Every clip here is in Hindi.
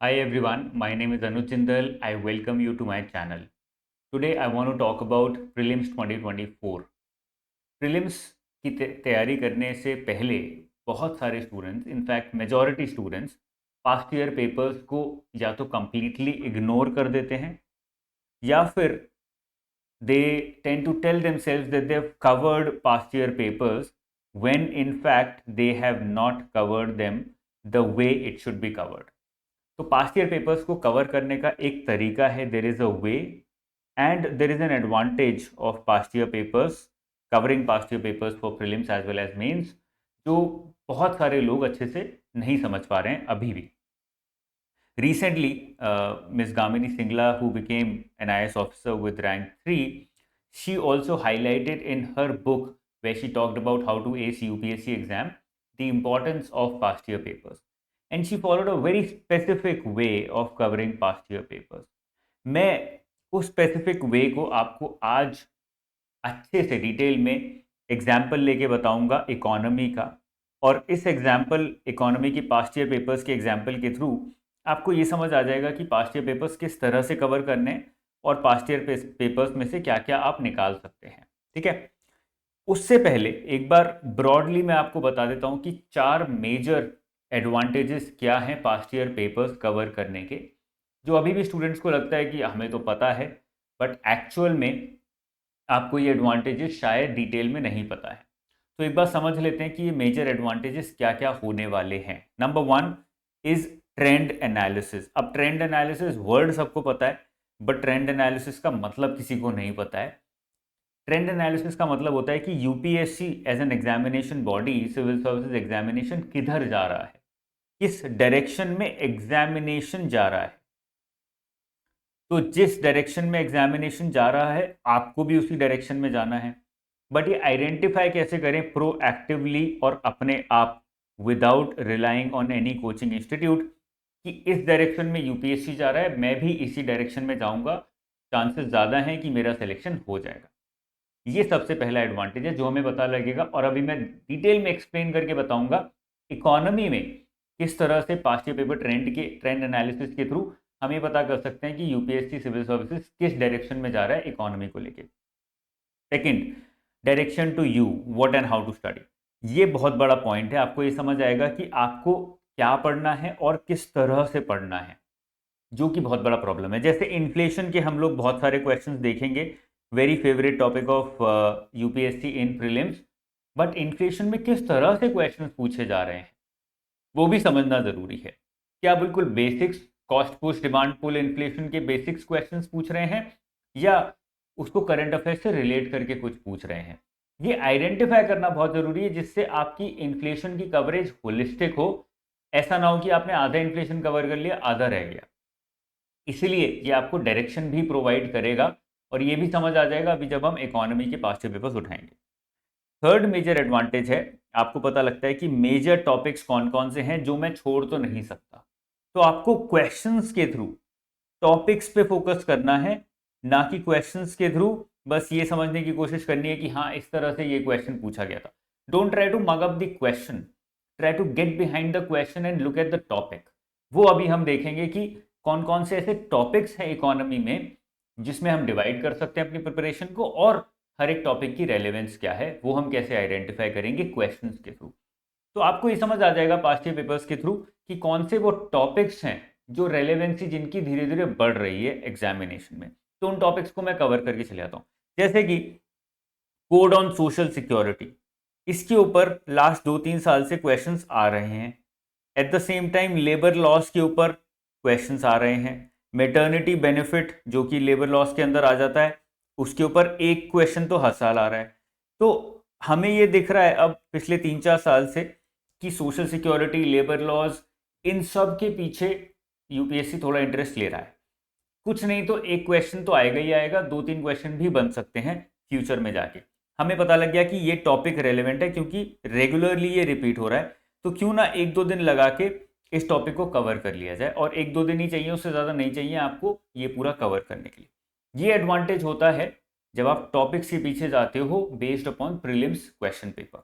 Hi everyone, my name is Anuj Jindal. I welcome you to my channel. Today I want to talk about Prelims 2024. Prelims की तैयारी करने से पहले बहुत सारे students, in fact majority students past year papers को या तो completely इग्नोर कर देते हैं या फिर they tend to tell themselves that they've covered past year papers when in fact they have not covered them the way it should be covered. तो पास्ट ईयर पेपर्स को कवर करने का एक तरीका है, there is a way and there is an advantage of past year papers, covering past year papers for prelims as well as mains, जो बहुत सारे लोग अच्छे से नहीं समझ पा रहे हैं अभी भी. Recently, Ms. Gamini Singla, who became an IAS officer with rank 3, she also highlighted in her book where she talked about how to ace UPSC exam the importance of past year papers. And she followed a very specific way of covering past year papers. मैं उस स्पेसिफिक वे को आपको आज अच्छे से डिटेल में एग्जाम्पल लेके बताऊंगा इकोनॉमी का. और इस एग्जाम्पल इकोनॉमी की पास्ट ईयर पेपर्स के एग्जाम्पल के थ्रू आपको ये समझ आ जाएगा कि पास्ट ईयर पेपर्स किस तरह से कवर करने हैं और पास्ट ईयर पेपर्स में से क्या क्या आप निकाल सकते हैं. ठीक है, उससे पहले एक बार ब्रॉडली मैं आपको बता देता हूं कि 4 मेजर एडवांटेजेस क्या हैं पास्ट ईयर पेपर्स कवर करने के, जो अभी भी स्टूडेंट्स को लगता है कि हमें तो पता है, बट एक्चुअल में आपको ये एडवांटेजेस शायद डिटेल में नहीं पता है. तो एक बार समझ लेते हैं कि ये मेजर एडवांटेजेस क्या क्या होने वाले हैं. Number 1 is trend analysis. अब ट्रेंड एनालिसिस वर्ड सबको पता है, बट ट्रेंड एनालिसिस का मतलब किसी को नहीं पता है. ट्रेंड एनालिसिस का मतलब होता है कि UPSC as an examination body, civil services examination किधर जा रहा है, किस डायरेक्शन में एग्जामिनेशन जा रहा है. तो जिस डायरेक्शन में एग्जामिनेशन जा रहा है आपको भी उसी डायरेक्शन में जाना है. बट ये आइडेंटिफाई कैसे करें प्रोएक्टिवली और अपने आप, without relying on any coaching institute, कि इस डायरेक्शन में यूपीएससी जा रहा है, मैं भी इसी डायरेक्शन में जाऊंगा, चांसेस ज़्यादा हैं कि मेरा सिलेक्शन हो जाएगा. ये सबसे पहला एडवांटेज है जो हमें पता लगेगा, और अभी मैं डिटेल में एक्सप्लेन करके बताऊंगा इकोनॉमी में किस तरह से past year paper trend analysis के थ्रू हम ये पता कर सकते हैं कि यूपीएससी सिविल सर्विसेज किस डायरेक्शन में जा रहा है इकोनॉमी को लेके. Second, direction to you, what and how to study. ये बहुत बड़ा पॉइंट है. आपको ये समझ आएगा कि आपको क्या पढ़ना है और किस तरह से पढ़ना है, जो कि बहुत बड़ा प्रॉब्लम है. जैसे इन्फ्लेशन के हम लोग बहुत सारे क्वेश्चंस देखेंगे, very favourite topic of UPSC in prelims. But inflation में किस तरह से क्वेश्चंस पूछे जा रहे हैं वो भी समझना जरूरी है. क्या बिल्कुल basics, cost push demand pull inflation के बेसिक्स क्वेश्चंस पूछ रहे हैं, या उसको करंट अफेयर से रिलेट करके कुछ पूछ रहे हैं. ये आइडेंटिफाई करना बहुत जरूरी है, जिससे आपकी इन्फ्लेशन की कवरेज होलिस्टिक हो. ऐसा ना हो कि आपने आधा इन्फ्लेशन कवर कर लिया, आधा रह गया. इसलिए ये आपको डायरेक्शन भी प्रोवाइड करेगा, और ये भी समझ आ जाएगा अभी जब हम इकोनॉमी के पास्ट पेपर्स उठाएंगे. थर्ड मेजर एडवांटेज है, आपको पता लगता है कि मेजर टॉपिक्स कौन कौन से हैं जो मैं छोड़ तो नहीं सकता. तो आपको क्वेश्चंस के थ्रू टॉपिक्स पे फोकस करना है, ना कि क्वेश्चंस के थ्रू बस ये समझने की कोशिश करनी है कि हाँ इस तरह से ये क्वेश्चन पूछा गया था. Don't try to mug up the question, try to get behind the question and look at the topic. वो अभी हम देखेंगे कि कौन कौन से ऐसे टॉपिक्स हैं इकोनॉमी में जिसमें हम डिवाइड कर सकते हैं अपनी प्रिपरेशन को, और हर एक टॉपिक की रेलेवेंस क्या है वो हम कैसे आइडेंटिफाई करेंगे क्वेश्चंस के थ्रू. तो आपको ये समझ आ जाएगा पास्ट ईयर पेपर्स के थ्रू कि कौन से वो टॉपिक्स हैं जो रेलेवेंसी जिनकी धीरे धीरे बढ़ रही है एग्जामिनेशन में. तो उन टॉपिक्स को मैं कवर करके चले जाता हूँ. जैसे कि कोड ऑन सोशल सिक्योरिटी, इसके ऊपर लास्ट 2-3 साल से क्वेश्चंस आ रहे हैं. At the same time labour laws के ऊपर क्वेश्चंस आ रहे हैं. मेटर्निटी बेनिफिट जो कि लेबर लॉस के अंदर आ जाता है, उसके ऊपर एक क्वेश्चन तो हर साल आ रहा है. तो हमें ये दिख रहा है अब पिछले 3-4 साल से कि सोशल सिक्योरिटी, लेबर लॉज, इन सब के पीछे यूपीएससी थोड़ा इंटरेस्ट ले रहा है. कुछ नहीं तो एक क्वेश्चन तो आएगा ही आएगा, 2-3 क्वेश्चन भी बन सकते हैं फ्यूचर में जाके. हमें पता लग गया कि ये टॉपिक रेलेवेंट है क्योंकि रेगुलरली ये रिपीट हो रहा है, तो क्यों ना 1-2 दिन लगा के इस टॉपिक को कवर कर लिया जाए. और 1-2 दिन ही चाहिए, उससे ज़्यादा नहीं चाहिए आपको ये पूरा कवर करने के लिए. ये एडवांटेज होता है जब आप टॉपिक्स के पीछे जाते हो based upon prelims question paper.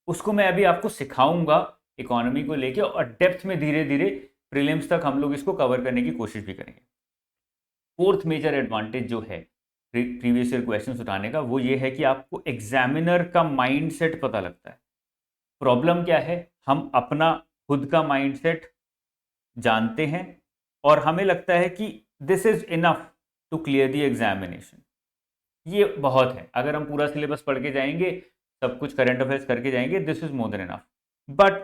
उसको मैं अभी आपको सिखाऊंगा इकोनॉमी को लेके, और डेप्थ में धीरे धीरे प्रीलिम्स तक हम लोग इसको कवर करने की कोशिश भी करेंगे। फोर्थ मेजर एडवांटेज जो है प्रीवियस ईयर क्वेश्चंस उठाने का, वो ये है कि आपको एग्जामिनर का माइंडसेट पता लगता है। प्रॉब्लम क्या है, हम अपना खुद का माइंडसेट जानते हैं और हमें लगता है कि this is enough to clear the examination. ये बहुत है, अगर हम पूरा सिलेबस पढ़ के जाएंगे, सब कुछ करंट अफेयर्स करके जाएंगे, this is more than enough. But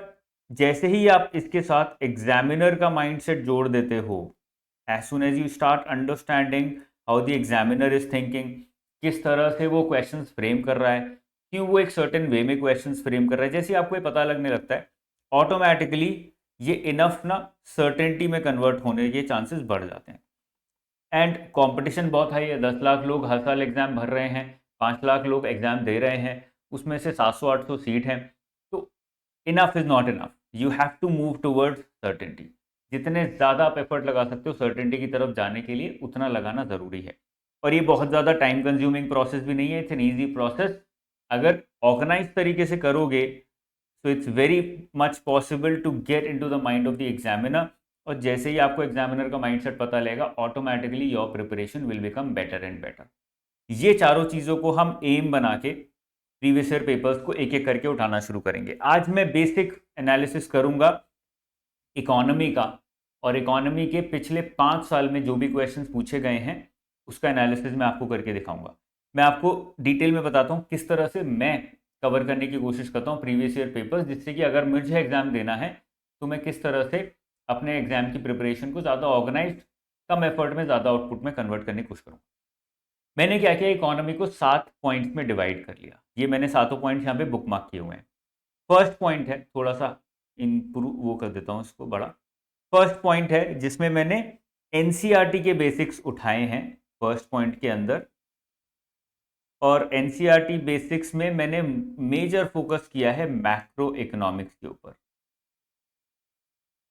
जैसे ही आप इसके साथ एग्जामिनर का माइंडसेट जोड़ देते हो, as soon as you start understanding how the examiner is thinking, किस तरह से वो क्वेश्चंस फ्रेम कर रहा है, क्यों वो एक सर्टेन वे में क्वेश्चंस फ्रेम कर रहा है, जैसे आपको ये पता लगने लगता है, ऑटोमेटिकली ये इनफ ना सर्टेनिटी में कन्वर्ट होने के चांसेस बढ़ जाते हैं। एंड कंपटीशन बहुत हाई है, 10 लाख लोग हर साल एग्जाम भर रहे हैं, 5 लाख लोग एग्जाम दे रहे हैं, उसमें से 700-800 सीट हैं। तो enough is not enough, you have to move towards certainty. जितने ज़्यादा आप एफर्ट लगा सकते हो सर्टेनिटी की तरफ जाने के लिए, उतना लगाना ज़रूरी है। और ये बहुत ज़्यादा टाइम कंज्यूमिंग प्रोसेस भी नहीं है, इट्स एन ईजी प्रोसेस। अगर ऑर्गेनाइज तरीके से करोगे तो it's very much possible to get into the mind of the examiner. और जैसे ही आपको एग्जामिनर का माइंडसेट पता लगेगा, automatically your preparation will become better and better. ये चारों चीज़ों को हम एम बना के प्रीवियस ईयर पेपर्स को एक एक करके उठाना शुरू करेंगे। आज मैं बेसिक एनालिसिस करूंगा इकोनॉमी का, और इकोनॉमी के पिछले 5 साल में जो भी क्वेश्चंस पूछे गए हैं उसका एनालिसिस मैं आपको करके दिखाऊंगा। मैं आपको डिटेल में बताता हूँ किस तरह से मैं कवर करने की कोशिश करता हूँ प्रीवियस ईयर पेपर्स, जिससे कि अगर मुझे एग्जाम देना है तो मैं किस तरह से अपने एग्जाम की प्रिपरेशन को ज़्यादा ऑर्गेनाइज्ड, कम एफर्ट में ज़्यादा आउटपुट में कन्वर्ट करने की कोशिश करूँ। मैंने क्या किया, इकोनॉमी को 7 पॉइंट्स में डिवाइड कर लिया। ये मैंने सातों पॉइंट्स यहाँ पे बुक मार्क किए हुए हैं। फर्स्ट पॉइंट है, थोड़ा सा इम्प्रूव वो कर देता हूँ इसको बड़ा। फर्स्ट पॉइंट है जिसमें मैंने एनसीईआरटी के बेसिक्स उठाए हैं फर्स्ट पॉइंट के अंदर, और एनसीईआरटी बेसिक्स में मैंने मेजर फोकस किया है मैक्रो इकोनॉमिक्स के ऊपर।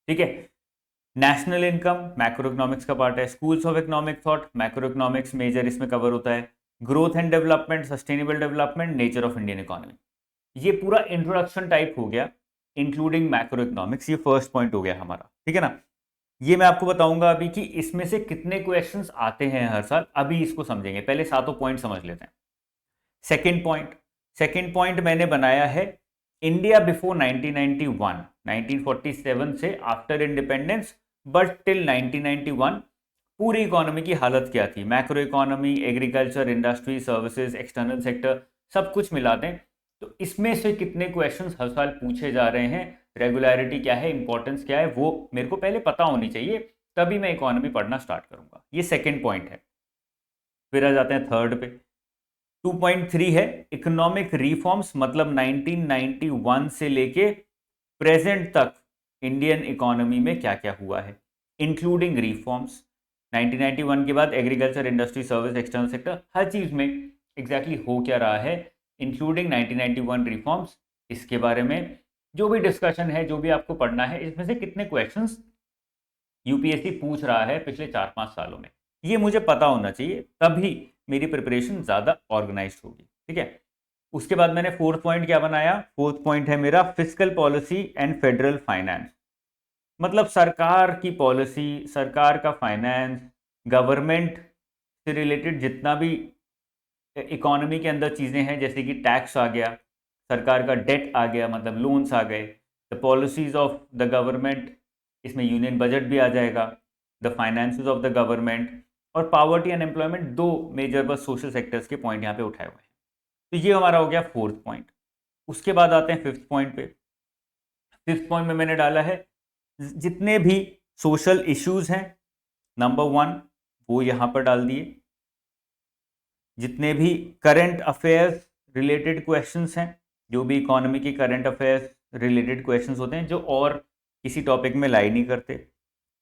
ठीक है, नेशनल इनकम मैक्रो इकोनॉमिक्स का पार्ट है, schools of economic thought macro economics major इसमें कवर होता है, growth and development, sustainable development, nature of Indian economy. ये पूरा इंट्रोडक्शन टाइप हो गया इंक्लूडिंग मैक्रो इकोनॉमिक्स। ये फर्स्ट पॉइंट हो गया हमारा, ठीक है ना। ये मैं आपको बताऊंगा अभी कि इसमें से कितने क्वेश्चंस आते हैं हर साल, अभी इसको समझेंगे, पहले सातों पॉइंट समझ लेते हैं। सेकंड पॉइंट मैंने बनाया है इंडिया बिफोर 1991, 1947 से आफ्टर इंडिपेंडेंस बट टिल 1991 पूरी इकोनॉमी की हालत क्या थी, macro economy, agriculture, industry, services, external sector, सब कुछ मिला दें तो इसमें से कितने क्वेश्चंस हर साल पूछे जा रहे हैं, रेगुलरिटी क्या है, इंपॉर्टेंस क्या है, वो मेरे को पहले पता होनी चाहिए, तभी मैं इकोनॉमी पढ़ना स्टार्ट करूंगा। ये सेकंड पॉइंट है। फिर आ जाते हैं थर्ड पे। 2.3 है इकोनॉमिक रिफॉर्म्स, मतलब 1991 से लेके प्रेजेंट तक इंडियन इकोनॉमी में क्या क्या हुआ है, इंक्लूडिंग रिफॉर्म्स। 1991 के बाद agriculture, industry, service, external sector, हर चीज में एग्जैक्टली हो क्या रहा है, इंक्लूडिंग 1991 रिफॉर्म्स। इसके बारे में जो भी डिस्कशन है, जो भी आपको पढ़ना है, इसमें से कितने क्वेश्चंस यूपीएससी पूछ रहा है पिछले 4-5 सालों में, ये मुझे पता होना चाहिए, तभी मेरी प्रिपरेशन ज़्यादा ऑर्गेनाइज्ड होगी। ठीक है, उसके बाद मैंने फोर्थ पॉइंट क्या बनाया, फोर्थ पॉइंट है मेरा fiscal policy and federal finance. मतलब सरकार की पॉलिसी, सरकार का फाइनेंस, गवर्नमेंट से रिलेटेड जितना भी इकोनॉमी के अंदर चीज़ें हैं, जैसे कि टैक्स आ गया, सरकार का डेट आ गया, मतलब लोन्स आ गए, the policies of the government, इसमें यूनियन बजट भी आ जाएगा, the finances of the government, और पावर्टी एंड एम्प्लॉयमेंट, दो मेजर बस सोशल सेक्टर्स के पॉइंट यहाँ पे उठाए हुए हैं। तो ये हमारा हो गया फोर्थ पॉइंट। उसके बाद आते हैं फिफ्थ पॉइंट पे। फिफ्थ पॉइंट में मैंने डाला है जितने भी सोशल इश्यूज हैं, नंबर 1 वो यहाँ पर डाल दिए। जितने भी करंट अफेयर्स रिलेटेड क्वेश्चंस हैं, जो भी इकोनॉमी की करंट अफेयर्स रिलेटेड क्वेश्चंस होते हैं जो और किसी टॉपिक में लाई नहीं करते,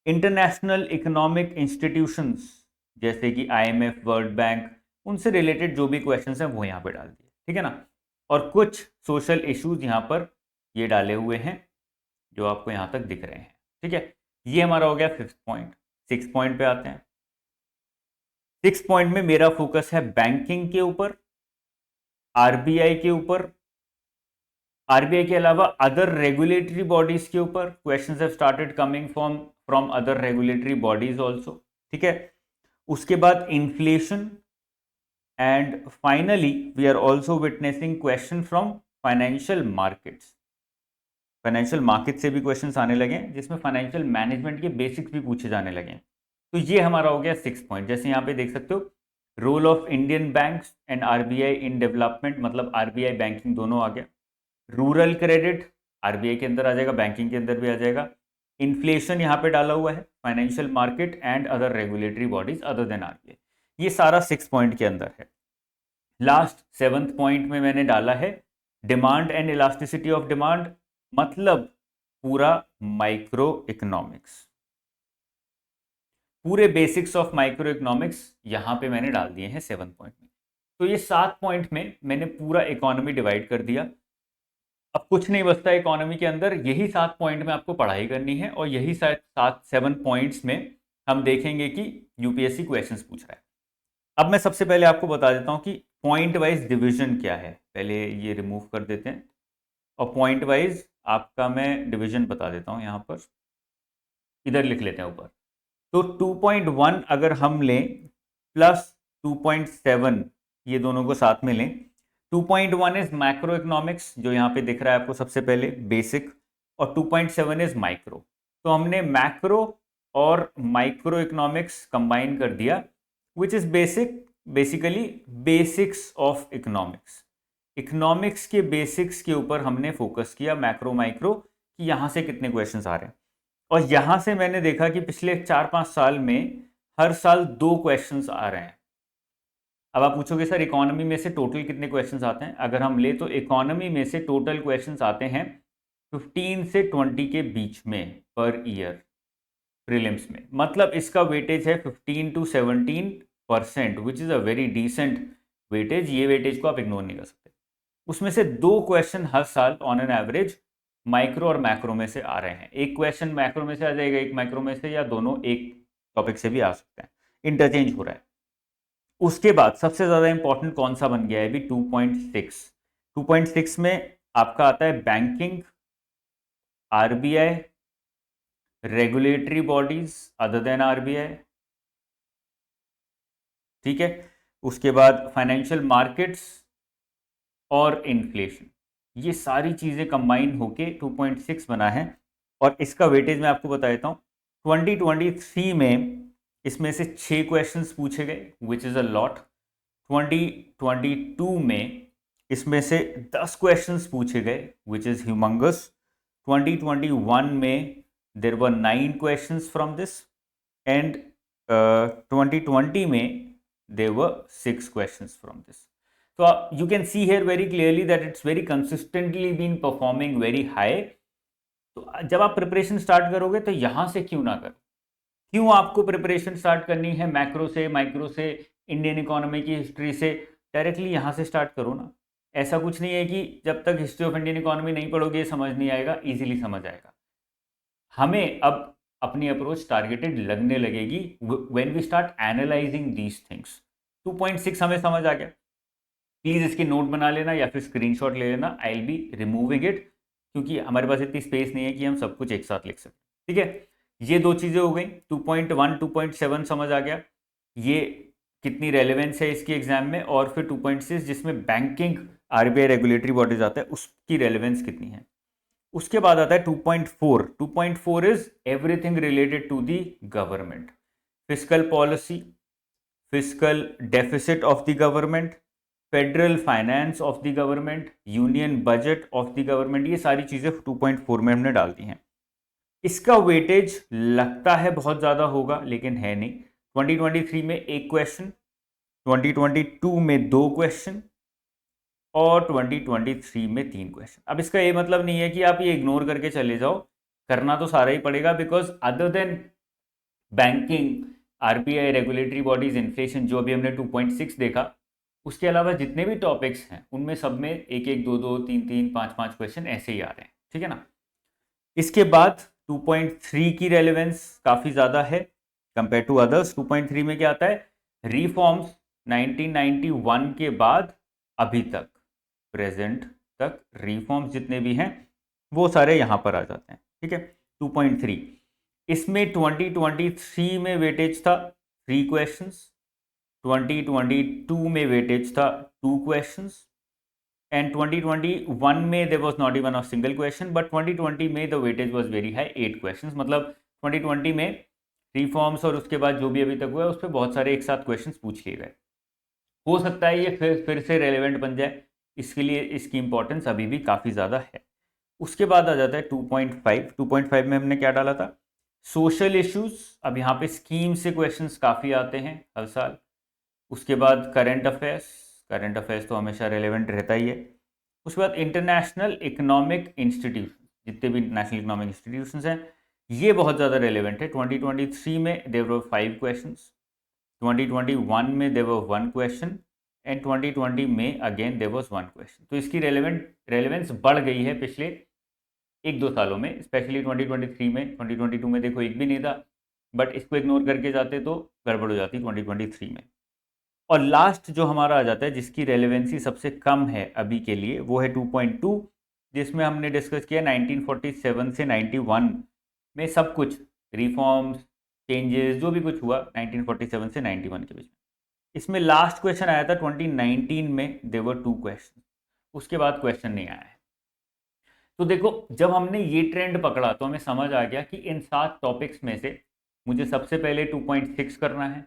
इंटरनेशनल इकोनॉमिक इंस्टीट्यूशंस जैसे कि आईएमएफ, वर्ल्ड बैंक, उनसे रिलेटेड जो भी क्वेश्चंस हैं वो यहाँ पे डाल दिए, ठीक है ना। और कुछ सोशल इश्यूज यहाँ पर ये डाले हुए हैं जो आपको यहाँ तक दिख रहे हैं, ठीक है। ये हमारा हो गया फिफ्थ पॉइंट। सिक्स पॉइंट पे आते हैं। सिक्स पॉइंट में मेरा फोकस है बैंकिंग के ऊपर, आरबीआई के ऊपर, आरबीआई के अलावा अदर रेगुलेटरी बॉडीज के ऊपर questions have started coming from other regulatory bodies also, ठीक है। उसके बाद inflation, and finally we are also witnessing question from financial markets. Financial market से भी क्वेश्चंस आने लगे हैं, जिसमें फाइनेंशियल मैनेजमेंट के बेसिक्स भी पूछे जाने लगे हैं। तो ये हमारा हो गया 6 पॉइंट। जैसे यहाँ पे देख सकते हो, role of Indian banks and RBI in development, मतलब आरबीआई बैंकिंग दोनों आ गया। रूरल क्रेडिट आरबीआई के अंदर आ जाएगा, बैंकिंग के अंदर भी आ जाएगा। इन्फ्लेशन यहाँ पे डाला हुआ है, financial market and other regulatory bodies other than RBI. ये सारा 6 पॉइंट के अंदर है। लास्ट 7th पॉइंट में मैंने डाला है demand and elasticity of demand, मतलब पूरा माइक्रो इकोनॉमिक्स, पूरे बेसिक्स ऑफ माइक्रो इकोनॉमिक्स यहां पे मैंने डाल दिए हैं 7 पॉइंट में। तो ये 7 पॉइंट में मैंने पूरा इकोनॉमी डिवाइड कर दिया। अब कुछ नहीं बचता इकोनॉमी के अंदर, यही 7 पॉइंट में आपको पढ़ाई करनी है, और यही 7 पॉइंट्स में हम देखेंगे कि यूपीएससी क्वेश्चंस पूछ रहा है। अब मैं सबसे पहले आपको बता देता हूं कि पॉइंट वाइज डिवीजन क्या है। पहले ये रिमूव कर देते हैं, और पॉइंट वाइज आपका मैं डिवीजन बता देता हूं। यहां पर इधर लिख लेते हैं ऊपर। तो 2.1 अगर हम लें प्लस 2.7, ये दोनों को साथ में लें, 2.1 इज मैक्रो इकोनॉमिक्स, जो यहाँ पे दिख रहा है आपको सबसे पहले बेसिक, और 2.7 इज माइक्रो। तो हमने मैक्रो और माइक्रो इकोनॉमिक्स कंबाइन कर दिया, which is basically basics of economics. Economics के बेसिक्स के ऊपर हमने फोकस किया, मैक्रो माइक्रो, कि यहाँ से कितने क्वेश्चंस आ रहे हैं। और यहां से मैंने देखा कि पिछले 4-5 साल में हर साल 2 क्वेश्चंस आ रहे हैं। अब आप पूछोगे सर इकोनॉमी में से टोटल कितने क्वेश्चंस आते हैं? अगर हम ले तो इकोनॉमी में से टोटल क्वेश्चंस आते हैं 15 से 20 के बीच में पर ईयर प्रीलिम्स में, मतलब इसका वेटेज है 15 to 17%, which is a very decent weightage. ये वेटेज को आप इग्नोर नहीं कर सकते। उसमें से 2 क्वेश्चन हर साल ऑन एन एवरेज माइक्रो और मैक्रो में से आ रहे हैं। एक क्वेश्चन मैक्रो में से आ जाएगा, एक माइक्रो में से, या दोनों एक टॉपिक से भी आ सकते हैं, इंटरचेंज हो रहा है। उसके बाद सबसे ज्यादा इंपॉर्टेंट कौन सा बन गया है अभी? 2.6। 2.6 में आपका आता है banking, RBI, regulatory bodies other than RBI, ठीक है। उसके बाद फाइनेंशियल मार्केट्स और इन्फ्लेशन। ये सारी चीजें कंबाइन होके 2.6 बना है, और इसका वेटेज मैं आपको बता देता हूँ। 2023 में इसमें से 6 क्वेश्चंस पूछे गए, विच इज अ लॉट। 2022 में इसमें से 10 क्वेश्चंस पूछे गए, विच इज ह्यूमंगस। 2021 में there were 9 questions from this, and 2020 में there were 6 questions from this. So you can see here very clearly that it's very consistently been performing very high. तो जब आप प्रिपरेशन स्टार्ट करोगे तो यहां से क्यों ना करो? क्यों आपको प्रिपरेशन स्टार्ट करनी है मैक्रो से, माइक्रो से, इंडियन इकोनॉमी की हिस्ट्री से? डायरेक्टली यहां से स्टार्ट करो ना। ऐसा कुछ नहीं है कि जब तक हिस्ट्री ऑफ इंडियन इकोनॉमी नहीं पढ़ोगे समझ नहीं आएगा, इजीली समझ आएगा। हमें अब अपनी अप्रोच टारगेटेड लगने लगेगी when we start analysing these things. 2.6 हमें समझ आ गया, प्लीज इसकी नोट बना लेना या फिर स्क्रीनशॉट ले लेना। I will be removing it, क्योंकि हमारे पास इतनी स्पेस नहीं है कि हम सब कुछ एक साथ लिख सकें, ठीक है। ये 2 चीजें हो गई। 2.1 2.7 समझ आ गया, ये कितनी रेलेवेंस है इसकी एग्जाम में, और फिर 2.6 जिसमें बैंकिंग, आरबीआई, रेगुलेटरी बॉडीज आता है, उसकी रेलेवेंस कितनी है। उसके बाद आता है 2.4। 2.4 is everything related to the government, fiscal policy, fiscal deficit of the government, federal finance of the government, union budget of the government. ये सारी चीजें 2.4 में हमने डाल दी हैं। इसका वेटेज लगता है बहुत ज्यादा होगा, लेकिन है नहीं। 2023 में 1 क्वेश्चन, 2022 में 2 क्वेश्चन, और 2023 में 3 क्वेश्चन। अब इसका ये मतलब नहीं है कि आप ये इग्नोर करके चले जाओ, करना तो सारा ही पड़ेगा, because other than banking, RBI, regulatory bodies, inflation, जो अभी हमने 2.6 देखा, उसके अलावा जितने भी टॉपिक्स हैं उनमें सब में 1-1, 2-2, 3-3, 5-5 क्वेश्चन ऐसे ही आ रहे हैं, ठीक है ना। इसके बाद 2.3 की रेलेवेंस काफी ज्यादा है कंपेयर टू अदर्स। 2.3 में क्या आता है? रिफॉर्म्स 1991 के बाद अभी तक, प्रेजेंट तक रिफॉर्म्स जितने भी हैं वो सारे यहाँ पर आ जाते हैं। ठीक है, 2.3 इसमें 2023 में वेटेज था 3 क्वेश्चंस, 2022 में वेटेज था 2 क्वेश्चंस एंड 2021 में there was not even a single question, but 2020 में the weightage was very high 8 questions. मतलब 2020 में रिफॉर्म्स और उसके बाद जो भी अभी तक हुआ है उस पर बहुत सारे एक साथ क्वेश्चंस पूछ लिए गए। हो सकता है ये फिर से रेलेवेंट बन जाए, इसके लिए इसकी इंपॉर्टेंस अभी भी काफ़ी ज़्यादा है। उसके बाद आ जाता है 2.5। 2.5 में हमने क्या डाला था, सोशल इश्यूज। अब यहाँ पे स्कीम से क्वेश्चंस काफ़ी आते हैं हर साल। उसके बाद करंट अफेयर्स, करंट अफेयर्स तो हमेशा रेलेवेंट रहता ही है। उसके बाद इंटरनेशनल इकोनॉमिक इंस्टीट्यूशन, जितने भी नेशनल इकोनॉमिक इंस्टीट्यूशंस हैं ये बहुत ज़्यादा रेलेवेंट है। 2023 में देयर वर 5 क्वेश्चंस, 2021 में देयर वर 1 क्वेश्चन एंड 2020 में अगेन देयर वाज 1 क्वेश्चन। तो इसकी रेलेवेंस बढ़ गई है पिछले 1-2 सालों में, स्पेशली 2023 में। 2022 में देखो एक भी नहीं था, बट इसको इग्नोर करके जाते तो गड़बड़ हो जाती 2023 में। और लास्ट जो हमारा आ जाता है जिसकी रेलेवेंसी सबसे कम है अभी के लिए, वो है 2.2, जिसमें हमने डिस्कस किया 1947 से 91 में सब कुछ रिफॉर्म्स चेंजेस जो भी कुछ हुआ 1947 से 91 के बीच में। इसमें लास्ट क्वेश्चन आया था 2019 में, देवर 2 क्वेश्चन, उसके बाद क्वेश्चन नहीं आया है। तो देखो जब हमने ये ट्रेंड पकड़ा तो हमें समझ आ गया कि इन 7 टॉपिक्स में से मुझे सबसे पहले 2.6 करना है,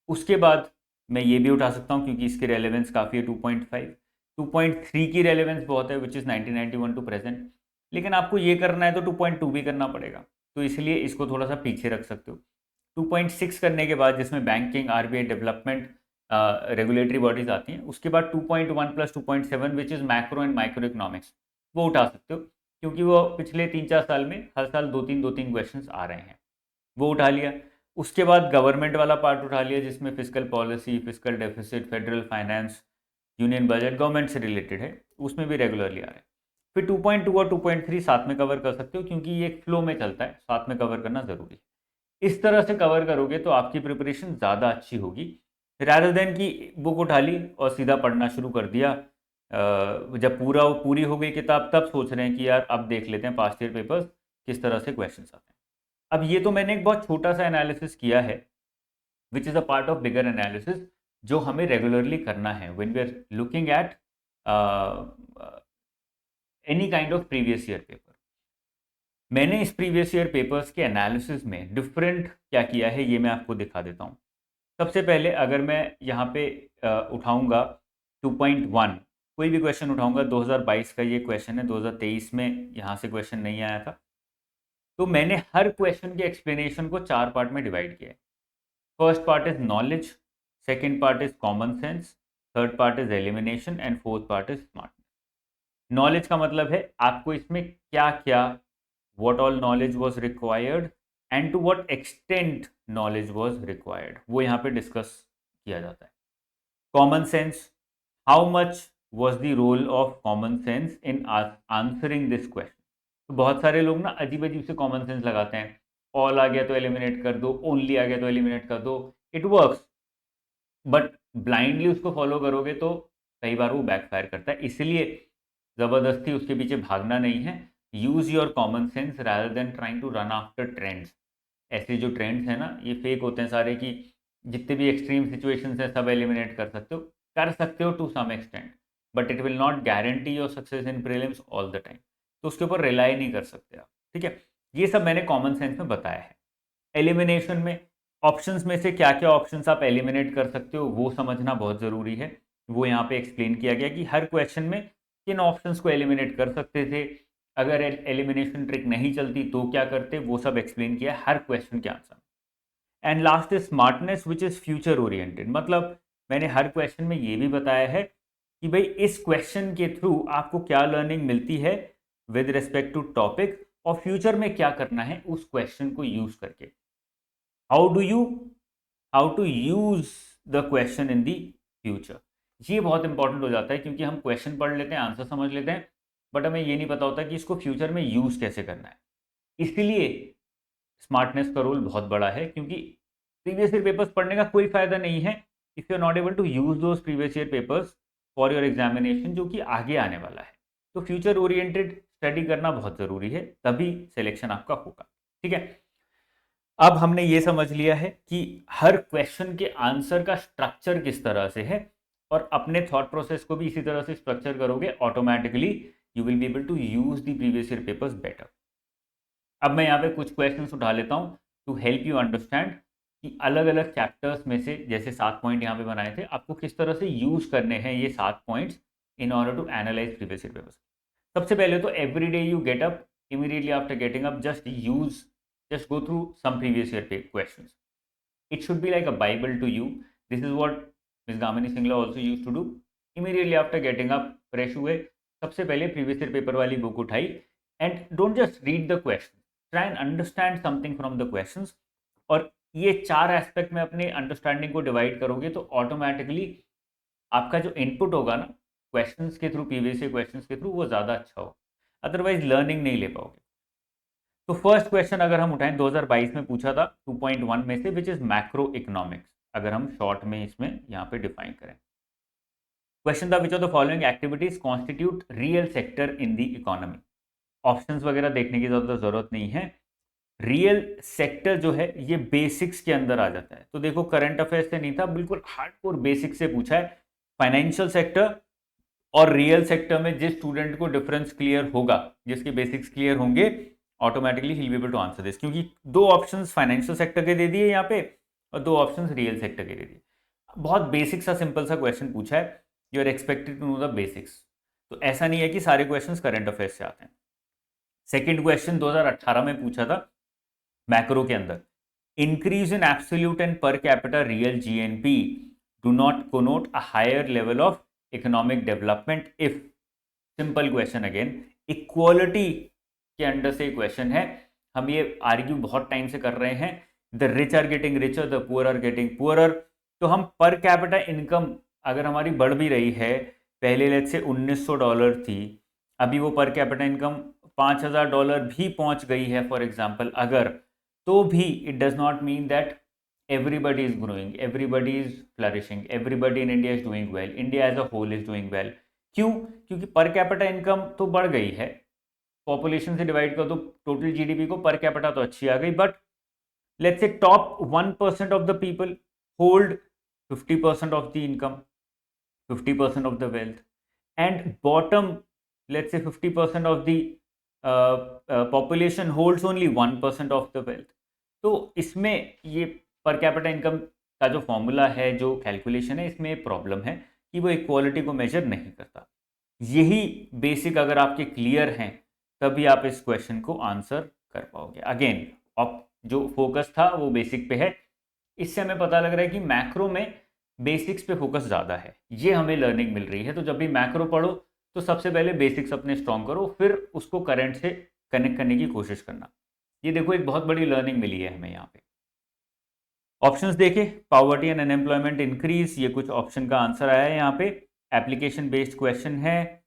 उसके बाद मैं ये भी उठा सकता हूँ क्योंकि इसकी रेलेवेंस काफ़ी है 2.5, 2.3 की रेलेवेंस बहुत है विच इज़ 1991 टू प्रेजेंट, लेकिन आपको ये करना है तो 2.2 भी करना पड़ेगा, तो इसलिए इसको थोड़ा सा पीछे रख सकते हो। 2.6 करने के बाद जिसमें banking, RBI, development, regulatory bodies आती हैं, उसके बाद 2.1 plus 2.7 which is macro and micro economics, वो उठा सकते हो क्योंकि वो पिछले 3-4 साल में हर साल 2-3 क्वेश्चंस आ रहे हैं, वो उठा लिया। उसके बाद गवर्नमेंट वाला पार्ट उठा लिया जिसमें physical policy, physical deficit, federal finance, union budget government से रिलेटेड है, उसमें भी रेगुलरली आ रहे हैं। फिर 2.2 और 2.3 साथ में कवर कर सकते हो क्योंकि ये एक फ्लो में चलता है, साथ में कवर करना जरूरी है। इस तरह से कवर करोगे तो आपकी प्रिपरेशन ज़्यादा अच्छी होगी, रादर देन कि बुक उठा ली और सीधा पढ़ना शुरू कर दिया। जब पूरी हो गई किताब तब सोच रहे हैं कि यार अब देख लेते हैं पास्ट ईयर पेपर्स किस तरह से क्वेश्चंस आते हैं। अब ये तो मैंने एक बहुत छोटा सा एनालिसिस किया है which is a part of bigger analysis जो हमें रेगुलरली करना है when we are looking at any kind of previous year paper. मैंने इस प्रीवियस ईयर पेपर्स के एनालिसिस में डिफरेंट क्या किया है ये मैं आपको दिखा देता हूँ। सबसे पहले अगर मैं यहाँ पे उठाऊंगा 2.1, कोई भी क्वेश्चन उठाऊंगा, 2022 का ये क्वेश्चन है, 2023 में यहाँ से क्वेश्चन नहीं आया था, तो मैंने हर क्वेश्चन के एक्सप्लेनेशन को 4 पार्ट में डिवाइड किया है। First part is knowledge, second part is common sense, third part is elimination and fourth part is smartness. Knowledge का मतलब है आपको इसमें क्या क्या, what all knowledge was required and to what extent knowledge was required, वो यहाँ पे डिस्कस किया जाता है। Common sense, how much was the role of common sense in answering this question। तो बहुत सारे लोग ना अजीब अजीब से कॉमन सेंस लगाते हैं, ऑल आ गया तो एलिमिनेट कर दो, ओनली आ गया तो एलिमिनेट कर दो, इट वर्क्स, बट ब्लाइंडली उसको फॉलो करोगे तो कई बार वो बैकफायर करता है, इसलिए ज़बरदस्ती उसके पीछे भागना नहीं है। Use your common sense rather than trying to run after trends. ऐसे जो ट्रेंड्स हैं ना ये फेक होते हैं सारे, कि जितने भी एक्सट्रीम सिचुएशंस हैं सब एलिमिनेट कर सकते हो to some extent, but it will not guarantee your success in prelims all the time, तो उसके ऊपर रिलाई नहीं कर सकते आप। ठीक है, ये सब मैंने कॉमन सेंस में बताया है। एलिमिनेशन में ऑप्शंस में से क्या क्या ऑप्शंस आप एलिमिनेट कर सकते हो वो समझना बहुत ज़रूरी है, वो यहाँ पे एक्सप्लेन किया गया कि हर क्वेश्चन में किन ऑप्शंस को एलिमिनेट कर सकते थे, अगर एलिमिनेशन ट्रिक नहीं चलती तो क्या करते, वो सब एक्सप्लेन किया हर क्वेश्चन के answer. And last is smartness which is future oriented, मतलब मैंने हर क्वेश्चन में ये भी बताया है कि भाई इस क्वेश्चन के थ्रू आपको क्या लर्निंग मिलती है विद रिस्पेक्ट टू टॉपिक, और फ्यूचर में क्या करना है उस क्वेश्चन को यूज करके। How to use the question in the future, ये बहुत इंपॉर्टेंट हो जाता है क्योंकि हम क्वेश्चन पढ़ लेते हैं, आंसर समझ लेते हैं, बट हमें ये नहीं पता होता कि इसको फ्यूचर में यूज कैसे करना है। इसलिए स्मार्टनेस का रोल बहुत बड़ा है, क्योंकि प्रीवियस ईयर पेपर्स पढ़ने का कोई फायदा नहीं है if you are not able to use those previous year papers for your examination जो कि आगे आने वाला है। तो फ्यूचर ओरिएंटेड स्टडी करना बहुत ज़रूरी है, तभी सिलेक्शन आपका होगा। ठीक है, अब हमने ये समझ लिया है कि हर क्वेश्चन के आंसर का स्ट्रक्चर किस तरह से है, और अपने थॉट प्रोसेस को भी इसी तरह से स्ट्रक्चर करोगे, automatically you will be able to use the previous year papers better. अब मैं यहाँ पे कुछ क्वेश्चंस उठा लेता हूँ टू हेल्प यू अंडरस्टैंड कि अलग अलग चैप्टर्स में से, जैसे 7 पॉइंट यहाँ पे बनाए थे, आपको किस तरह से यूज करने हैं ये 7 points in order to analyse previous year papers. सबसे पहले तो every day you get up, immediately after getting up, just go through some previous year questions. It should be like a bible to you. This is what Ms. Gamini Singla also used to do. Immediately after getting up, fresh हुए, सबसे पहले प्रीवियस ईयर पेपर वाली बुक उठाई, and don't just read the question, try and understand something from the questions. और ये 4 एस्पेक्ट में अपने अंडरस्टैंडिंग को डिवाइड करोगे तो ऑटोमेटिकली आपका जो इनपुट होगा ना क्वेश्चंस के थ्रू, प्रीवियस ईयर क्वेश्चंस के थ्रू, वो ज़्यादा अच्छा होगा, अदरवाइज लर्निंग नहीं ले पाओगे। तो फर्स्ट क्वेश्चन अगर हम उठाएं 2022 में पूछा था 2.1 में से, विच इज मैक्रो इकोनॉमिक्स, अगर हम शॉर्ट में इसमें यहाँ पे डिफाइन करें। क्वेश्चन था which of the following activities constitute real sector in the economy. Options वगैरह देखने की ज़्यादा जरूरत नहीं है, रियल सेक्टर जो है ये बेसिक्स के अंदर आ जाता है। तो देखो करंट अफेयर्स से नहीं था, बिल्कुल हार्डकोर बेसिक्स से पूछा है। फाइनेंशियल सेक्टर और रियल सेक्टर में जिस स्टूडेंट को डिफरेंस क्लियर होगा, जिसके बेसिक्स क्लियर होंगे, ऑटोमेटिकली ही will be able to answer this, क्योंकि 2 ऑप्शंस फाइनेंशियल सेक्टर के दे दिए यहाँ पे और 2 ऑप्शंस रियल सेक्टर के दे दिए। बहुत बेसिक सा सिंपल सा क्वेश्चन पूछा है, you are expected to know the basics. तो ऐसा नहीं है कि सारे क्वेश्चंस करंट अफेयर्स से आते हैं। सेकंड क्वेश्चन 2018 में पूछा था मैक्रो के अंदर, increase in absolute and per capita real GNP do not connote a higher level of economic development if. Simple question again, equality के अंडर से क्वेश्चन है, हम ये आर्ग्यू बहुत टाइम से कर रहे हैं, the rich are getting richer, the poor are getting poorer. तो हम पर कैपिटा इनकम अगर हमारी बढ़ भी रही है, पहले लेट से $1900 थी, अभी वो पर कैपिटा इनकम $5000 भी पहुंच गई है फॉर एग्जाम्पल, अगर, तो भी it does not mean that everybody is growing, everybody is flourishing, everybody in India is doing well, India as a whole is doing well। क्यों? क्योंकि पर कैपिटा इनकम तो बढ़ गई है, पॉपुलेशन से डिवाइड कर दो टोटल जीडीपी को, पर कैपिटा तो अच्छी आ गई, but let's say top 1% of the people hold 50% of the income, 50% of the wealth, and bottom let's say 50% of the population holds only 1% of the wealth. तो इसमें ये पर कैपिटा इनकम का जो फॉर्मूला है, जो कैलकुलेशन है, इसमें प्रॉब्लम है कि वो इक्वालिटी को मेजर नहीं करता। यही बेसिक अगर आपके क्लियर हैं तभी आप इस क्वेश्चन को आंसर कर पाओगे। अगेन जो फोकस था वो बेसिक पे है, इससे हमें पता लग रहा है कि मैक्रो में बेसिक्स पे फोकस ज़्यादा है, ये हमें लर्निंग मिल रही है। तो जब भी मैक्रो पढ़ो तो सबसे पहले बेसिक्स अपने स्ट्रॉन्ग करो, फिर उसको करंट से कनेक्ट करने की कोशिश करना। ये देखो एक बहुत बड़ी लर्निंग मिली है हमें यहाँ पे। ऑप्शंस देखें, पॉवर्टी एंड अनएम्प्लॉयमेंट इंक्रीज, ये कुछ ऑप्शन का आंसर आया है यहाँ पे। एप्लीकेशन बेस्ड क्वेश्चन है।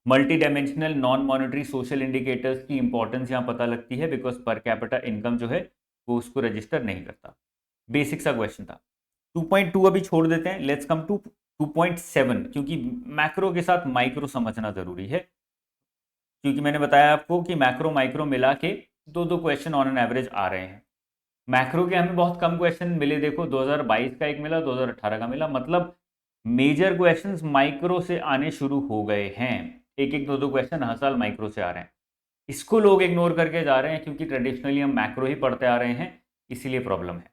Multi dimensional non monetary social indicators की इंपॉर्टेंस यहाँ पता लगती है, बिकॉज पर कैपिटा इनकम जो है वो उसको रजिस्टर नहीं करता। बेसिक सा क्वेश्चन था। 2.2 अभी छोड़ देते हैं, लेट्स कम टू 2.7, क्योंकि मैक्रो के साथ माइक्रो समझना जरूरी है, क्योंकि मैंने बताया आपको कि मैक्रो माइक्रो मिला के 2-2 क्वेश्चन ऑन एन एवरेज आ रहे हैं। मैक्रो के हमें बहुत कम क्वेश्चन मिले, देखो 2022 का एक मिला, 2018 का मिला, मतलब मेजर क्वेश्चंस माइक्रो से आने शुरू हो गए हैं। एक एक 2-2 क्वेश्चन हर साल माइक्रो से आ रहे हैं। इसको लोग इग्नोर करके जा रहे हैं क्योंकि ट्रेडिशनली हम मैक्रो ही पढ़ते आ रहे हैं, इसीलिए प्रॉब्लम है।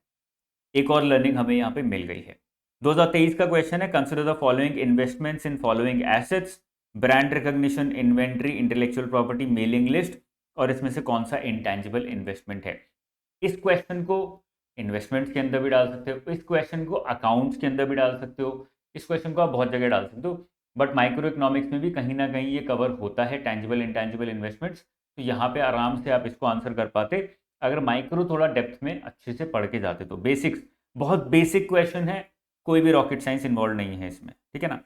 एक और लर्निंग हमें यहाँ पे मिल गई है। 2023 का क्वेश्चन है, consider the following investments in following assets, brand recognition, inventory, intellectual property, mailing list, और इसमें से कौन सा इंटेंजिबल इन्वेस्टमेंट है। इस क्वेश्चन को इन्वेस्टमेंट्स के अंदर भी डाल सकते हो, इस क्वेश्चन को अकाउंट्स के अंदर भी डाल सकते हो, इस क्वेश्चन को आप बहुत जगह डाल सकते हो, बट माइक्रो इकोनॉमिक्स में भी कहीं ना कहीं ये कवर होता है, टेंजिबल इंटेंजिबल इन्वेस्टमेंट्स। तो यहाँ पे आराम से आप इसको आंसर कर पाते अगर माइक्रो थोड़ा डेप्थ में अच्छे से पढ़ के जाते। तो बेसिक्स बहुत बेसिक क्वेश्चन है, कोई भी रॉकेट साइंस इन्वॉल्व नहीं है इसमें, ठीक है ना।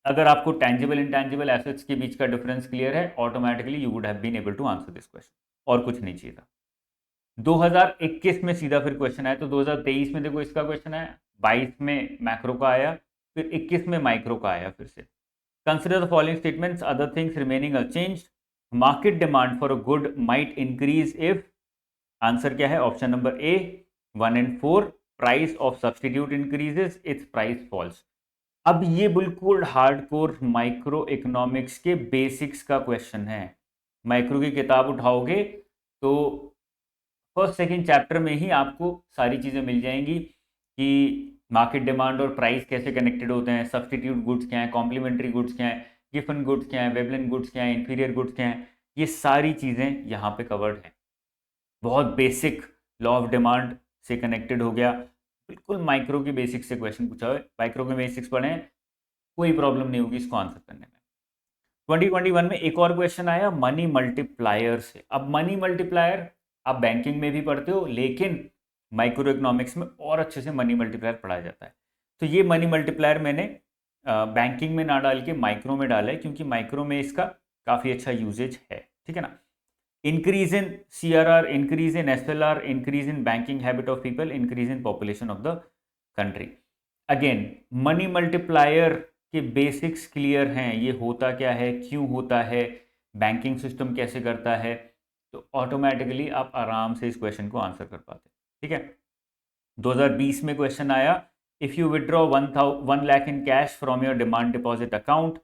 अगर आपको टेंजिबल इंटेंजिबल एसेट्स के बीच का डिफरेंस क्लियर है, automatically you would have been able to answer this question, और कुछ नहीं चाहिए था। 2021 में सीधा फिर क्वेश्चन आया, तो 2023 में देखो इसका क्वेश्चन आया, 22 में मैक्रो का आया, फिर 21 में माइक्रो का आया फिर से। Consider the following statements, other things remaining unchanged, market demand for a good might increase if, answer क्या है? Option number A 1 and 4, price of substitute increases, it's price falls. अब ये बिल्कुल हार्डकोर माइक्रो इकोनॉमिक्स के बेसिक्स का क्वेश्चन है। माइक्रो की किताब उठाओगे तो फर्स्ट सेकंड चैप्टर में ही आपको सारी चीज़ें मिल जाएंगी कि मार्केट डिमांड और प्राइस कैसे कनेक्टेड होते हैं, सब्सटीट्यूट गुड्स क्या है, कॉम्प्लीमेंट्री गुड्स क्या है, गिफन गुड्स क्या है, वेबलिन गुड्स क्या है, इंफीरियर गुड्स क्या है, ये सारी चीज़ें यहाँ पे कवर्ड हैं। बहुत बेसिक लॉ ऑफ डिमांड से कनेक्टेड हो गया, बिल्कुल माइक्रो के बेसिक्स से क्वेश्चन पूछा है। माइक्रो के बेसिक्स पढ़े, कोई प्रॉब्लम नहीं होगी इसको आंसर करने में। 2021 में एक और क्वेश्चन आया मनी मल्टीप्लायर से। अब मनी मल्टीप्लायर आप बैंकिंग में भी पढ़ते हो, लेकिन माइक्रो इकोनॉमिक्स में और अच्छे से मनी मल्टीप्लायर पढ़ाया जाता है। तो ये मनी मल्टीप्लायर मैंने बैंकिंग में ना डाल के माइक्रो में डाला है, क्योंकि माइक्रो में इसका काफ़ी अच्छा यूजेज है, ठीक है ना। Increase in CRR, increase in SLR, increase in banking habit of people, increase in population of the country. Again money multiplier के बेसिक्स क्लियर हैं, ये होता क्या है, क्यों होता है, बैंकिंग सिस्टम कैसे करता है, तो ऑटोमेटिकली आप आराम से इस क्वेश्चन को आंसर कर पाते हैं, ठीक है। 2020 में क्वेश्चन आया, if you withdraw 1 lakh in cash from your demand deposit account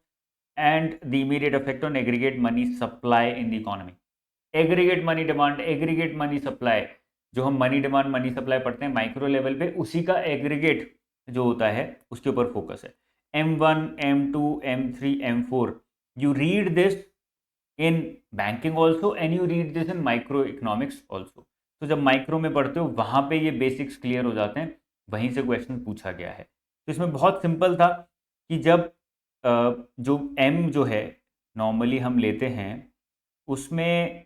and the immediate effect on aggregate money supply in the economy. Aggregate money demand, aggregate money supply, जो हम मनी डिमांड मनी सप्लाई पढ़ते हैं माइक्रो लेवल पे, उसी का एग्रीगेट जो होता है उसके ऊपर फोकस है। M1, M2, M3, M4, you read this in banking also and you read this in micro economics also। तो जब माइक्रो में पढ़ते हो वहां पे ये बेसिक्स क्लियर हो जाते हैं, वहीं से क्वेश्चन पूछा गया है। तो इसमें बहुत सिंपल था कि जब जो M जो है नॉर्मली हम लेते हैं, उसमें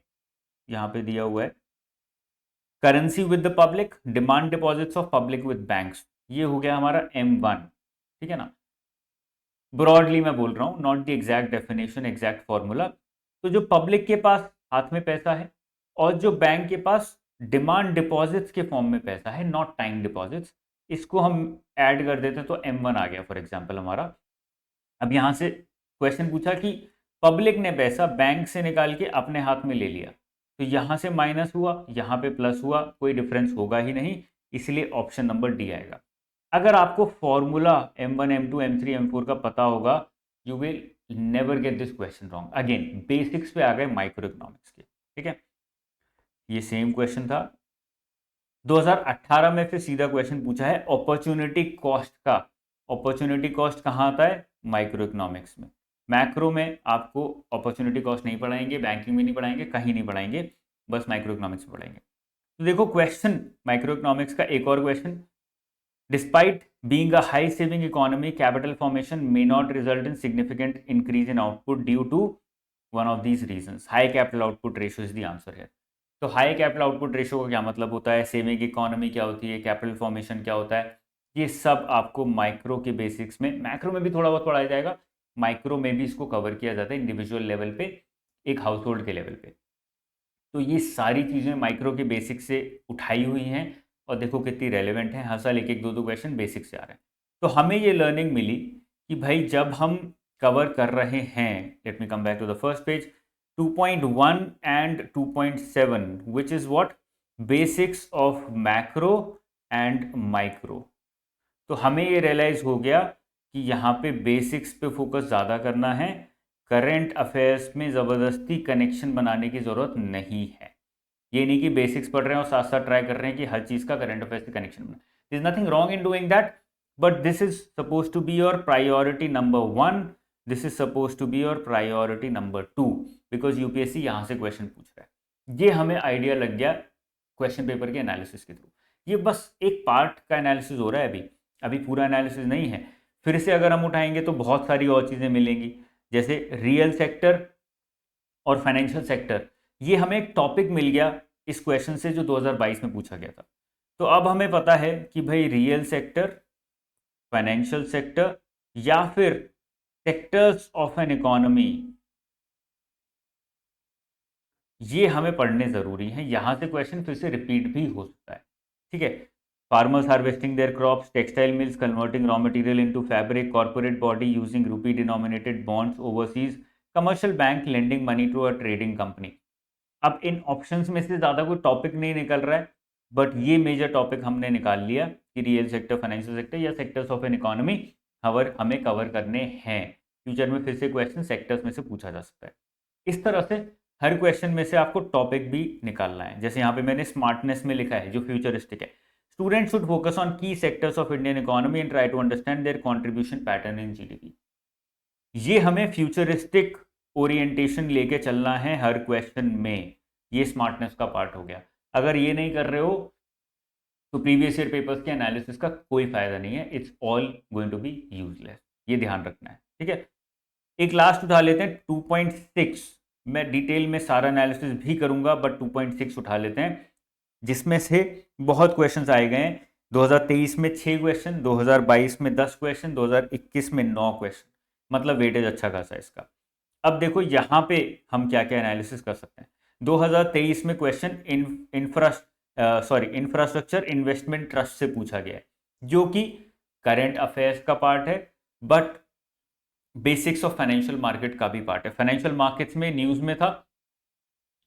यहाँ पे दिया हुआ है currency with the public, demand deposits of public with banks, ये हो गया हमारा M1, ठीक है ना। ब्रॉडली मैं बोल रहा हूँ, not the exact definition, exact formula. तो जो पब्लिक के पास हाथ में पैसा है और जो बैंक के पास डिमांड डिपॉजिट्स के फॉर्म में पैसा है, नॉट टाइम डिपॉजिट्स, इसको हम ऐड कर देते हैं तो M1 आ गया फॉर एग्जाम्पल हमारा। अब यहाँ से क्वेश्चन पूछा कि पब्लिक ने पैसा बैंक से निकाल के अपने हाथ में ले लिया, तो यहाँ से माइनस हुआ, यहाँ पे प्लस हुआ, कोई डिफरेंस होगा ही नहीं, इसलिए ऑप्शन नंबर डी आएगा। अगर आपको formula M1, M2, M3, M4 का पता होगा, you will never get this question wrong. Again basics पे आ गए माइक्रो इकोनॉमिक्स के, ठीक है। ये सेम क्वेश्चन था 2018 में, फिर सीधा क्वेश्चन पूछा है अपॉर्चुनिटी कॉस्ट का। अपॉर्चुनिटी कॉस्ट कहाँ आता है? माइक्रो इकोनॉमिक्स में। मैक्रो में आपको अपॉर्चुनिटी कॉस्ट नहीं पढ़ाएंगे, बैंकिंग में नहीं पढ़ाएंगे, कहीं नहीं पढ़ाएंगे, बस माइक्रो इकोनॉमिक्स में पढ़ाएंगे। तो देखो क्वेश्चन माइक्रो इकोनॉमिक्स का एक और question, despite being a high saving economy, capital formation may not result in significant increase in output due to one of these reasons. High capital output ratio is the answer है। तो हाई कैपिटल आउटपुट रेशियो का क्या मतलब होता है, सेविंग इकोनॉमी क्या होती है, कैपिटल फॉर्मेशन क्या होता है, ये सब आपको माइक्रो के बेसिक्स में, मैक्रो में भी थोड़ा बहुत पढ़ाया जाएगा, माइक्रो में भी इसको कवर किया जाता है इंडिविजुअल लेवल पे, एक हाउस होल्ड के लेवल पे। तो ये सारी चीज़ें माइक्रो के बेसिक्स से उठाई हुई हैं और देखो कितनी रेलेवेंट है, हर साल एक एक दो दो क्वेश्चन बेसिक से आ रहे हैं। तो हमें ये लर्निंग मिली कि भाई जब हम कवर कर रहे हैं, let me come back to the first page, 2.1 and 2.7 which is what, basics of macro and micro. तो हमें ये रियलाइज हो गया कि यहाँ पे बेसिक्स पे फोकस ज़्यादा करना है, करंट अफेयर्स में ज़बरदस्ती कनेक्शन बनाने की ज़रूरत नहीं है। ये नहीं कि बेसिक्स पढ़ रहे हैं और साथ साथ ट्राई कर रहे हैं कि हर चीज़ का करंट अफेयर्स से कनेक्शन बना। This is nothing wrong in doing that, but this is suppose to be your priority number 1, this is suppose to be your priority number 2, because UPSC यहाँ से क्वेश्चन पूछ रहा है। ये हमें आइडिया लग गया क्वेश्चन पेपर के एनालिसिस के थ्रू। ये बस एक पार्ट का एनालिसिस हो रहा है, अभी पूरा एनालिसिस नहीं है। फिर से अगर हम उठाएंगे तो बहुत सारी और चीज़ें मिलेंगी, जैसे रियल सेक्टर और फाइनेंशियल सेक्टर। ये हमें एक टॉपिक मिल गया इस क्वेश्चन से जो 2022 में पूछा गया था। तो अब हमें पता है कि भाई रियल सेक्टर, फाइनेंशियल सेक्टर या फिर सेक्टर्स ऑफ एन इकोनॉमी, ये हमें पढ़ने ज़रूरी हैं। यहाँ से क्वेश्चन फिर से रिपीट भी हो सकता है, ठीक है। farmers harvesting their crops, textile mills converting raw material into fabric, corporate body using rupee denominated bonds overseas, commercial bank lending money to a trading company. अब इन ऑप्शंस में से ज़्यादा कोई टॉपिक नहीं निकल रहा है, बट ये मेजर टॉपिक हमने निकाल लिया कि रियल सेक्टर, फाइनेंशियल सेक्टर या सेक्टर्स ऑफ एन इकोनॉमी हमें कवर करने हैं। फ्यूचर में फिर से क्वेश्चन सेक्टर्स में से पूछा जा सकता है। इस तरह से हर क्वेश्चन में से आपको टॉपिक भी निकालना है। जैसे यहाँ पे मैंने स्मार्टनेस में लिखा है जो फ्यूचरिस्टिक है, student should focus on key sectors of Indian economy and try to understand their contribution pattern in GDP. ये हमें फ्यूचरिस्टिक ओरिएंटेशन लेके चलना है हर क्वेश्चन में। ये स्मार्टनेस का पार्ट हो गया। अगर ये नहीं कर रहे हो तो प्रीवियस ईयर पेपर्स के एनालिसिस का कोई फायदा नहीं है, it's all going to be useless. ये ध्यान रखना है, ठीक है। एक लास्ट उठा लेते हैं 2.6। मैं डिटेल में सारा एनालिसिस भी करूंगा, बट 2.6 उठा लेते हैं, जिसमें से बहुत क्वेश्चंस आए गए हैं। 2023 में 6 क्वेश्चन, 2022 में 10 क्वेश्चन, 2021 में 9 क्वेश्चन, मतलब वेटेज अच्छा खासा है इसका। अब देखो यहाँ पे हम क्या क्या एनालिसिस कर सकते हैं। 2023 में क्वेश्चन इंफ्रास्ट्रक्चर इन्वेस्टमेंट ट्रस्ट से पूछा गया है, जो कि करंट अफेयर्स का पार्ट है, but basics of financial market का भी पार्ट है। फाइनेंशियल मार्केट्स में न्यूज में था,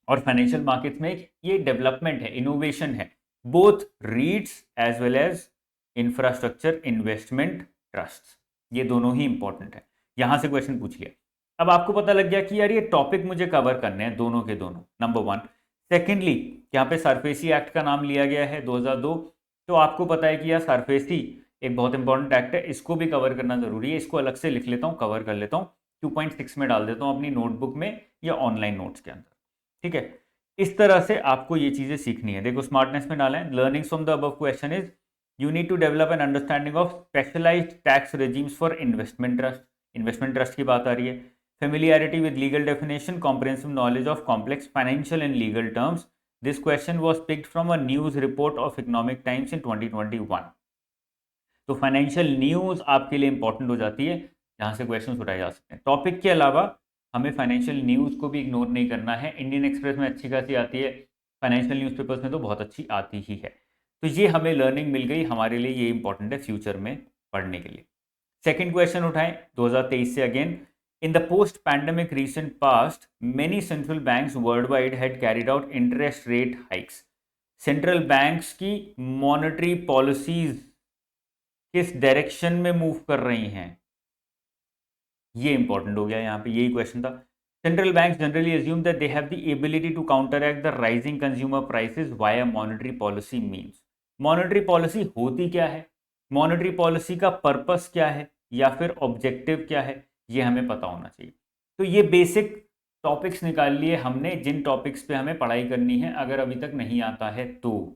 और फाइनेंशियल मार्केट्स में ये डेवलपमेंट है, इनोवेशन है, both REITs as well as infrastructure investment trust, ये दोनों ही इंपॉर्टेंट है। यहां से क्वेश्चन पूछ लिया। अब आपको पता लग गया कि यार ये टॉपिक मुझे कवर करने हैं दोनों के दोनों, नंबर 1। सेकेंडली, यहाँ पे सरफेसी एक्ट का नाम लिया गया है 2002, तो आपको पता है कि यार सरफेसी एक बहुत इंपॉर्टेंट एक्ट है, इसको भी कवर करना जरूरी है। इसको अलग से लिख लेता हूँ, कवर कर लेता हूँ, 2.6 में डाल देता हूँ अपनी नोटबुक में या ऑनलाइन नोट्स के अंदर, ठीक है। इस तरह से आपको ये चीजें सीखनी है। देखो स्मार्टनेस में डाला है, learnings from the above question is you need to develop an understanding of specialised tax regimes for investment trust. Investment trust की बात आ रही है। Familiarity with legal definition, comprehensive knowledge of complex financial and legal terms. This question was picked from a news report of Economic Times in 2021. तो फाइनेंशियल न्यूज आपके लिए इंपॉर्टेंट हो जाती है, जहां से क्वेश्चन उठाए जा सकते हैं। टॉपिक के अलावा हमें फाइनेंशियल न्यूज को भी इग्नोर नहीं करना है। इंडियन एक्सप्रेस में अच्छी खासी आती है, फाइनेंशियल न्यूज़पेपर्स में तो बहुत अच्छी आती ही है। तो ये हमें लर्निंग मिल गई, हमारे लिए ये इंपॉर्टेंट है फ्यूचर में पढ़ने के लिए। सेकेंड क्वेश्चन उठाएं 2023 से again. In the post-pandemic recent past, many central banks worldwide had carried out interest rate hikes. Central banks की monetary policies किस डायरेक्शन में मूव कर रही हैं, ये इंपॉर्टेंट हो गया। यहाँ पे यही क्वेश्चन था। Central banks generally assume that they have the ability to counteract the rising consumer prices via monetary policy means. Monetary policy होती क्या है, मॉनेटरी पॉलिसी का पर्पस क्या है, या फिर ऑब्जेक्टिव क्या है, ये हमें पता होना चाहिए। तो ये बेसिक टॉपिक्स निकाल लिए हमने, जिन टॉपिक्स पे हमें पढ़ाई करनी है अगर अभी तक नहीं आता है तो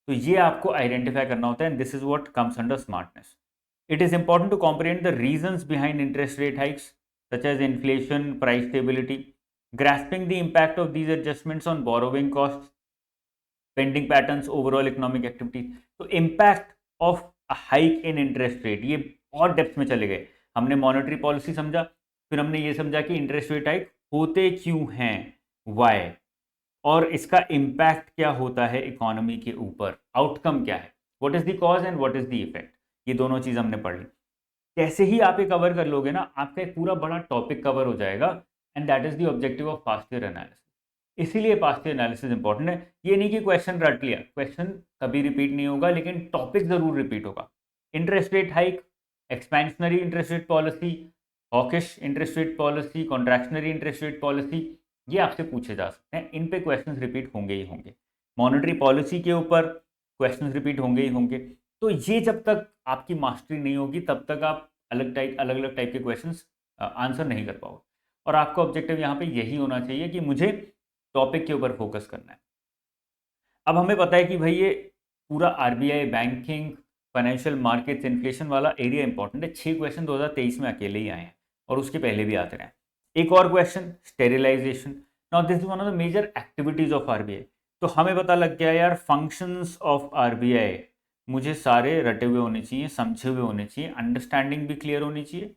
ये आपको आइडेंटिफाई करना होता है। This is what comes under smartness. It is important to comprehend the reasons behind interest rate hikes such as inflation, price stability, grasping the impact of these adjustments on borrowing cost, pending patterns, overall economic activity. तो impact of hike in interest rate, ये और डेप्थ में चले गए। हमने मॉनेटरी पॉलिसी समझा, फिर हमने ये समझा कि इंटरेस्ट रेट हाइक होते क्यों हैं, वाई, और इसका इम्पैक्ट क्या होता है इकोनॉमी के ऊपर, आउटकम क्या है, what is the cause and what is the effect. ये दोनों चीज हमने पढ़ ली। कैसे ही आप ये कवर कर लोगे ना, आपका एक पूरा बड़ा टॉपिक कवर हो जाएगा, and that is the objective of past year analysis. इसीलिए पास्ट ईयर एनालिसिस इंपॉर्टेंट है। ये नहीं कि क्वेश्चन रट लिया, क्वेश्चन कभी रिपीट नहीं होगा, लेकिन टॉपिक जरूर रिपीट होगा। Interest rate hike, expansionary interest rate policy, hawkish interest rate policy, contractionary interest rate policy, ये आपसे पूछे जा सकते हैं। इन पे क्वेश्चंस रिपीट होंगे ही होंगे। मॉनेटरी पॉलिसी के ऊपर क्वेश्चंस रिपीट होंगे ही होंगे। तो ये जब तक आपकी मास्टरी नहीं होगी तब तक आप अलग अलग टाइप के क्वेश्चंस आंसर नहीं कर पाओगे। और आपका ऑब्जेक्टिव यहाँ पे यही होना चाहिए कि मुझे टॉपिक के ऊपर फोकस करना है। अब हमें पता है कि भाई ये पूरा RBI, banking, financial markets, inflation वाला एरिया इंपॉर्टेंट है। 6 क्वेश्चन 2023 में अकेले ही आए हैं और उसके पहले भी आते रहे। एक और question, sterilisation. Now this is one of the major activities of RBI. तो हमें पता लग गया यार फंक्शंस ऑफ आरबीआई मुझे सारे रटे हुए होने चाहिए, समझे हुए होने चाहिए, अंडरस्टैंडिंग भी क्लियर होनी चाहिए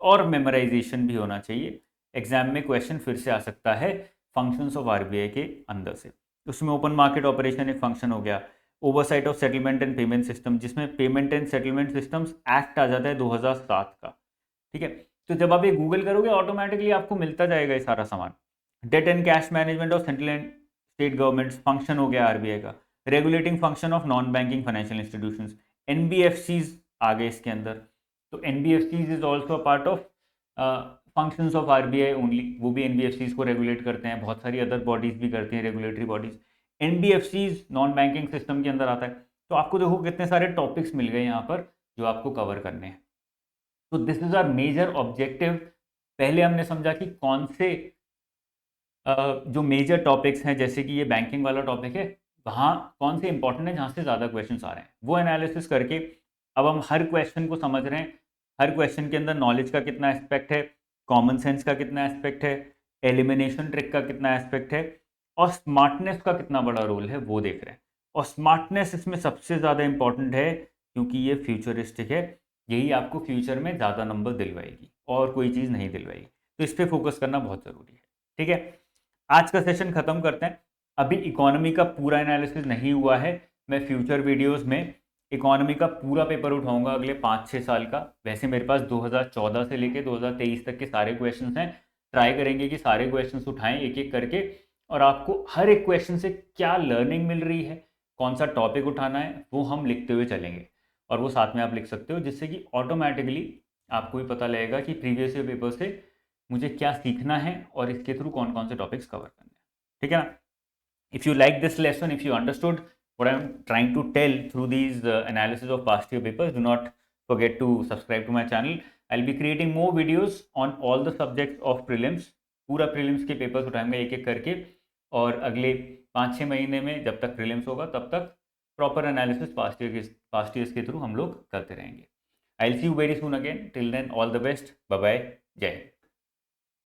और मेमोराइजेशन भी होना चाहिए। एग्जाम में क्वेश्चन फिर से आ सकता है फंक्शंस ऑफ आरबीआई के अंदर से। उसमें ओपन मार्केट ऑपरेशन एक फंक्शन हो गया, oversight of settlement and payment system, जिसमें payment and settlement systems act आ जाता है 2007 का। ठीक है, तो जब आप ये गूगल करोगे ऑटोमेटिकली आपको मिलता जाएगा ये सारा सामान। Debt and cash management of central and state governments function हो गया आरबीआई का। Regulating function of non banking financial institutions, NBFCs आ गए इसके अंदर। तो NBFCs is also a part of functions of RBI only, वो भी एनबीएफसीज को रेगुलेट करते हैं। बहुत सारी अदर बॉडीज भी करती हैं, regulatory bodies. NBFCs non banking system के अंदर आता है। तो आपको देखो कितने सारे टॉपिक्स मिल गए यहाँ पर जो आपको कवर करने हैं। तो this is our major objective. पहले हमने समझा कि कौन से जो मेजर टॉपिक्स हैं, जैसे कि ये बैंकिंग वाला टॉपिक है, वहाँ कौन से इंपॉर्टेंट है जहाँ से ज़्यादा क्वेश्चंस आ रहे हैं, वो एनालिसिस करके अब हम हर क्वेश्चन को समझ रहे हैं। हर क्वेश्चन के अंदर नॉलेज का कितना एस्पेक्ट है, कॉमन सेंस का कितना एस्पेक्ट है, एलिमिनेशन ट्रिक का कितना एस्पेक्ट है, और स्मार्टनेस का कितना बड़ा रोल है, वो देख रहे हैं। और स्मार्टनेस इसमें सबसे ज़्यादा इंपॉर्टेंट है, क्योंकि ये फ्यूचरिस्टिक है। यही आपको फ्यूचर में ज़्यादा नंबर दिलवाएगी, और कोई चीज़ नहीं दिलवाएगी। तो इस पर फोकस करना बहुत ज़रूरी है। ठीक है, आज का सेशन खत्म करते हैं। अभी इकोनॉमी का पूरा एनालिसिस नहीं हुआ है। मैं फ्यूचर वीडियोस में इकोनॉमी का पूरा पेपर उठाऊंगा अगले 5-6 साल का। वैसे मेरे पास 2014 से लेके 2023 तक के सारे क्वेश्चंस हैं। ट्राई करेंगे कि सारे क्वेश्चंस उठाएं एक एक करके, और आपको हर एक क्वेश्चन से क्या लर्निंग मिल रही है, कौन सा टॉपिक उठाना है, वो हम लिखते हुए चलेंगे। और वो साथ में आप लिख सकते हो, जिससे कि ऑटोमेटिकली आपको भी पता लगेगा कि प्रीवियस ईयर पेपर से मुझे क्या सीखना है और इसके थ्रू कौन कौन से टॉपिक्स कवर करने हैं। ठीक है ना? If you like this lesson, if you understood what I'm trying to tell through these analysis of past year papers, do not forget to subscribe to my channel. I'll be creating more videos on all the subjects of prelims. पूरा prelims के पेपर्स उठाएंगे एक एक करके, और अगले 5-6 महीने में जब तक prelims होगा तब तक प्रॉपर एनालिसिस पास्ट ईयर्स के थ्रू हम लोग करते रहेंगे। I'll see you very soon again. Till then, all the best. Bye bye. जय हिंद।